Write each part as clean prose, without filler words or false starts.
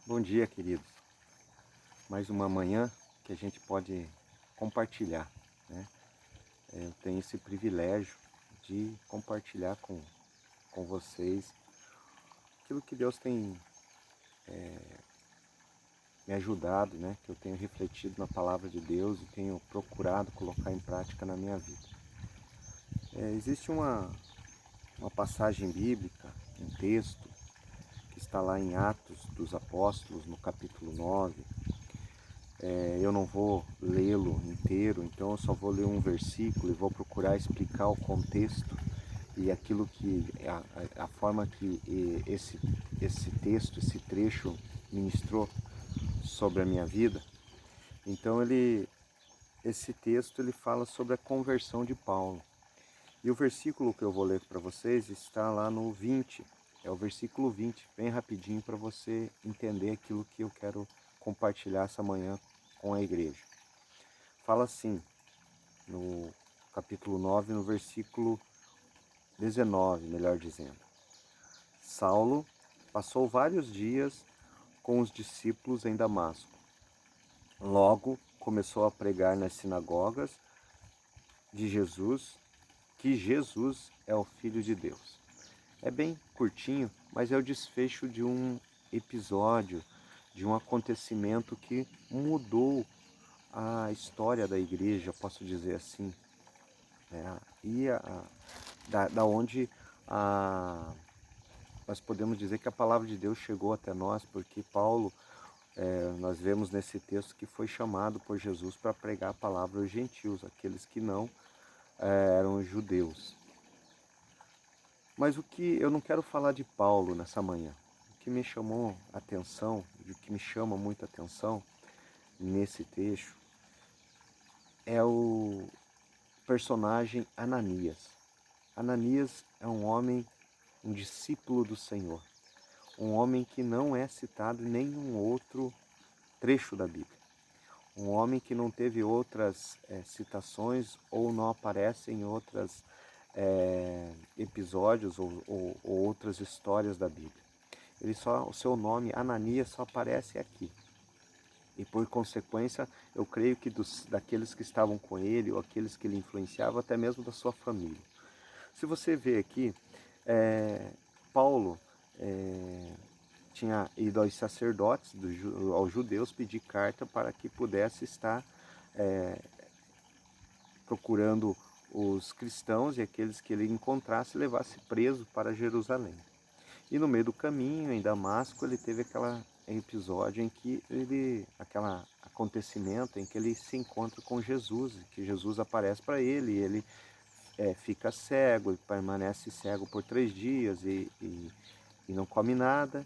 Bom dia, queridos. Mais uma manhã que a gente pode compartilhar, né? Eu tenho esse privilégio de compartilhar com vocês aquilo que Deus tem me ajudado, né? Que eu tenho refletido na palavra de Deus e tenho procurado colocar em prática na minha vida. Existe uma passagem bíblica, um texto, que está lá em Atos dos Apóstolos, no capítulo 9. Eu não vou lê-lo inteiro, então eu só vou ler um versículo e vou procurar explicar o contexto e aquilo que a forma que esse texto, esse trecho ministrou sobre a minha vida. Então esse texto ele fala sobre a conversão de Paulo. E o versículo que eu vou ler para vocês está lá no 20. É o versículo 20, bem rapidinho para você entender aquilo que eu quero compartilhar essa manhã com a igreja. Fala assim, no capítulo 9, no versículo 19, melhor dizendo. Saulo passou vários dias com os discípulos em Damasco. Logo começou a pregar nas sinagogas de Jesus, que Jesus é o Filho de Deus. É bem curtinho, mas é o desfecho de um episódio, de um acontecimento que mudou a história da igreja, posso dizer assim, né? E da onde nós podemos dizer que a palavra de Deus chegou até nós, porque Paulo, nós vemos nesse texto que foi chamado por Jesus para pregar a palavra aos gentios, aqueles que não eram judeus. Mas o que eu não quero falar de Paulo nessa manhã. O que me chamou a atenção, e o que me chama muita atenção nesse texto, é o personagem Ananias. Ananias é um homem, um discípulo do Senhor. Um homem que não é citado em nenhum outro trecho da Bíblia. Um homem que não teve outras citações ou não aparece em outros episódios ou outras histórias da Bíblia. O seu nome, Ananias, só aparece aqui. E por consequência, eu creio que daqueles que estavam com ele, ou aqueles que ele influenciava, até mesmo da sua família. Se você vê aqui, Paulo tinha ido aos sacerdotes, aos judeus, pedir carta para que pudesse estar procurando os cristãos e aqueles que ele encontrasse levasse preso para Jerusalém. E no meio do caminho, em Damasco, ele teve aquele episódio em que aquele acontecimento em que ele se encontra com Jesus, que Jesus aparece para ele e ele fica cego, ele permanece cego por 3 dias e não come nada,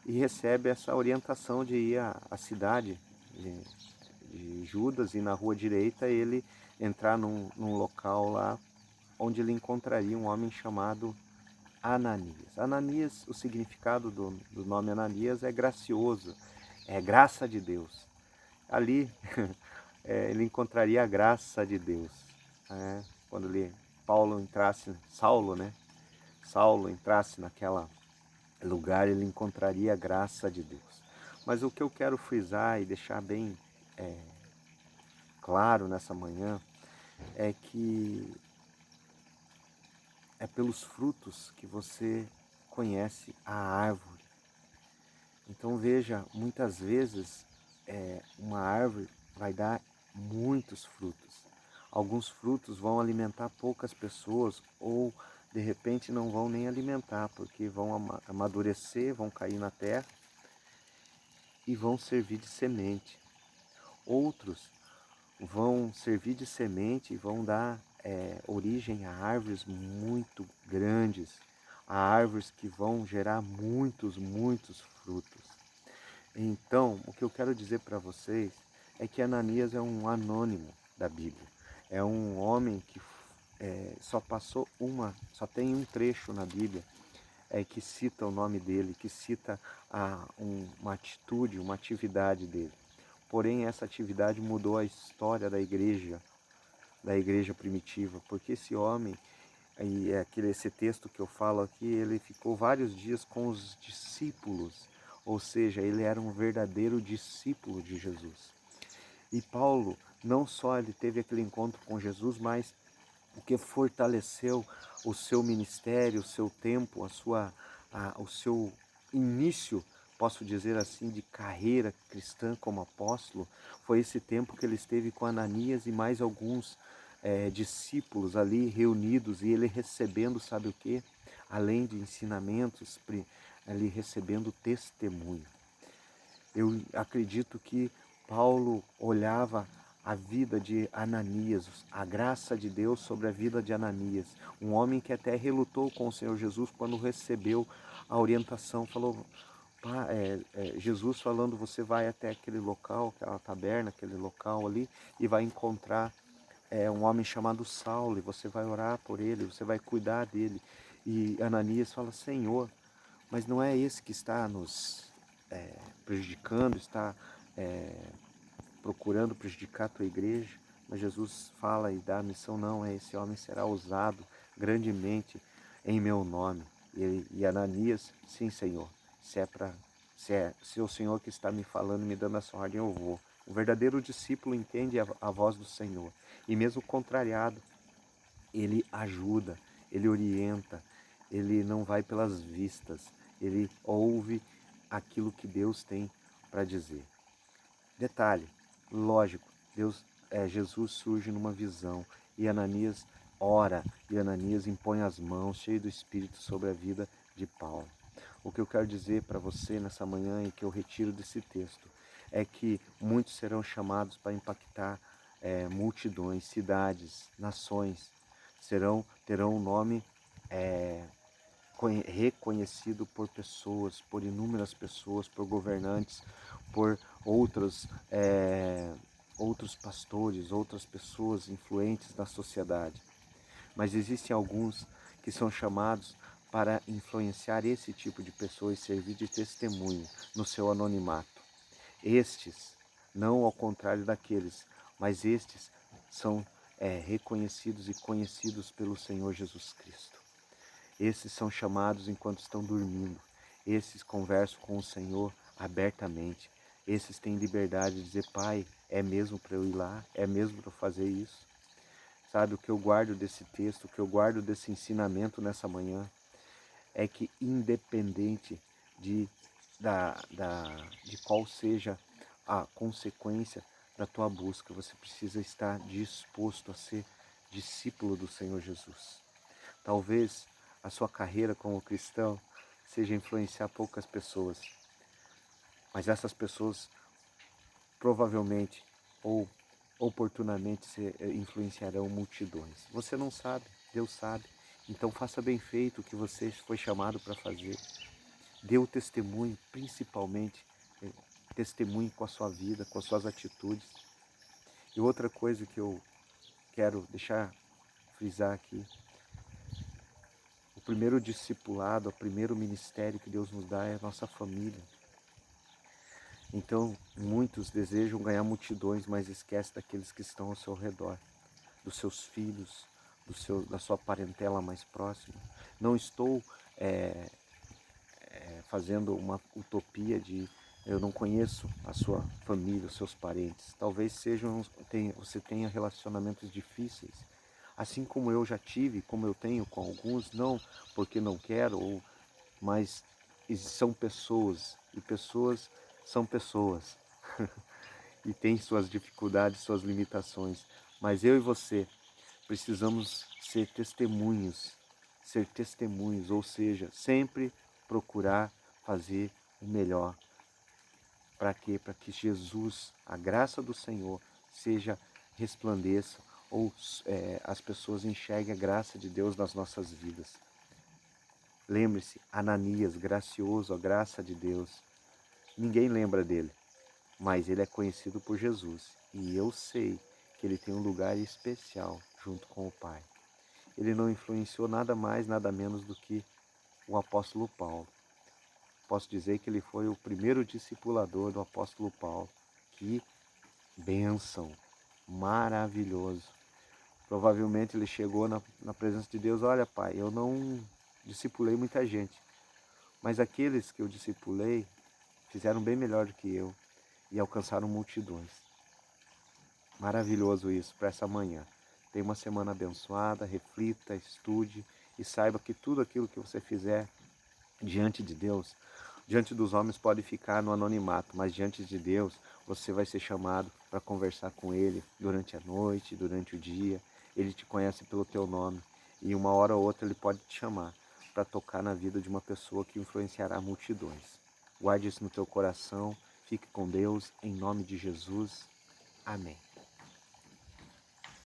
e recebe essa orientação de ir à cidade de Judas, e na rua direita ele entrar num local lá onde ele encontraria um homem chamado Ananias. Ananias, o significado do nome Ananias é gracioso, é graça de Deus. Ali ele encontraria a graça de Deus. Quando Saulo entrasse naquela lugar, ele encontraria a graça de Deus. Mas o que eu quero frisar e deixar bem claro nessa manhã é que é pelos frutos que você conhece a árvore. Então veja, muitas vezes uma árvore vai dar muitos frutos. Alguns frutos vão alimentar poucas pessoas ou de repente não vão nem alimentar, porque vão amadurecer, vão cair na terra e vão servir de semente. Outros vão servir de semente e vão dar origem a árvores muito grandes, a árvores que vão gerar muitos, muitos frutos. Então, o que eu quero dizer para vocês é que Ananias é um anônimo da Bíblia. É um homem que só tem um trecho na Bíblia que cita o nome dele, que cita uma atitude, uma atividade dele. Porém, essa atividade mudou a história da igreja primitiva, porque esse homem, esse texto que eu falo aqui, ele ficou vários dias com os discípulos, ou seja, ele era um verdadeiro discípulo de Jesus. E Paulo, não só ele teve aquele encontro com Jesus, mas o que fortaleceu o seu ministério, o seu tempo, o seu início, posso dizer assim, de carreira cristã como apóstolo, foi esse tempo que ele esteve com Ananias e mais alguns discípulos ali reunidos, e ele recebendo, sabe o que? Além de ensinamentos, ali recebendo testemunho. Eu acredito que Paulo olhava a vida de Ananias, a graça de Deus sobre a vida de Ananias, um homem que até relutou com o Senhor Jesus quando recebeu a orientação, falou, Jesus falando, você vai até aquele local, aquela taberna, aquele local ali, e vai encontrar um homem chamado Saulo, e você vai orar por ele, você vai cuidar dele. E Ananias fala, Senhor, mas não é esse que está nos prejudicando, está procurando prejudicar a tua igreja? Mas Jesus fala e dá a missão, não, esse homem será usado grandemente em meu nome. E Ananias, sim, Senhor, se é o Senhor que está me falando, me dando essa ordem, eu vou. O verdadeiro discípulo entende a voz do Senhor. E mesmo contrariado, ele ajuda, ele orienta, ele não vai pelas vistas, ele ouve aquilo que Deus tem para dizer. Detalhe, lógico, Jesus surge numa visão e Ananias ora, e Ananias impõe as mãos, cheio do Espírito, sobre a vida de Paulo. O que eu quero dizer para você nessa manhã e que eu retiro desse texto é que muitos serão chamados para impactar multidões, cidades, nações, terão um nome reconhecido por pessoas, por inúmeras pessoas, por governantes, por outros pastores, outras pessoas influentes na sociedade. Mas existem alguns que são chamados para influenciar esse tipo de pessoa e servir de testemunho no seu anonimato. Estes, não ao contrário daqueles, mas estes são reconhecidos e conhecidos pelo Senhor Jesus Cristo. Esses são chamados enquanto estão dormindo. Esses conversam com o Senhor abertamente. Esses têm liberdade de dizer, Pai, é mesmo para eu ir lá? É mesmo para eu fazer isso? Sabe, o que eu guardo desse texto, o que eu guardo desse ensinamento nessa manhã, é que independente de qual seja a consequência da tua busca, você precisa estar disposto a ser discípulo do Senhor Jesus. Talvez a sua carreira como cristão seja influenciar poucas pessoas, mas essas pessoas provavelmente ou oportunamente influenciarão multidões. Você não sabe, Deus sabe. Então faça bem feito o que você foi chamado para fazer. Dê o testemunho, principalmente testemunhe com a sua vida, com as suas atitudes. E outra coisa que eu quero deixar frisar aqui, o primeiro discipulado, o primeiro ministério que Deus nos dá é a nossa família. Então, muitos desejam ganhar multidões, mas esquecem daqueles que estão ao seu redor, dos seus filhos, da sua parentela mais próxima. Não estou fazendo uma utopia de eu não conheço a sua família, os seus parentes. Talvez você tenha relacionamentos difíceis, assim como eu já tive, como eu tenho com alguns, não porque não quero, mas são pessoas, e pessoas são pessoas, e têm suas dificuldades, suas limitações. Mas eu e você precisamos ser testemunhos, ou seja, sempre procurar fazer o melhor. Para quê? Para que Jesus, a graça do Senhor, resplandeça, ou as pessoas enxerguem a graça de Deus nas nossas vidas. Lembre-se, Ananias, gracioso, a graça de Deus. Ninguém lembra dele, mas ele é conhecido por Jesus. E eu sei que ele tem um lugar especial junto com o Pai. Ele não influenciou nada mais, nada menos do que o apóstolo Paulo. Posso dizer que ele foi o primeiro discipulador do apóstolo Paulo. Que bênção, maravilhoso. Provavelmente ele chegou na presença de Deus, olha, Pai, eu não discipulei muita gente, mas aqueles que eu discipulei, fizeram bem melhor do que eu e alcançaram multidões. Maravilhoso isso para essa manhã. Tenha uma semana abençoada, reflita, estude e saiba que tudo aquilo que você fizer diante de Deus, diante dos homens pode ficar no anonimato, mas diante de Deus você vai ser chamado para conversar com Ele durante a noite, durante o dia. Ele te conhece pelo teu nome e uma hora ou outra Ele pode te chamar para tocar na vida de uma pessoa que influenciará multidões. Guarde isso no teu coração, fique com Deus, em nome de Jesus. Amém.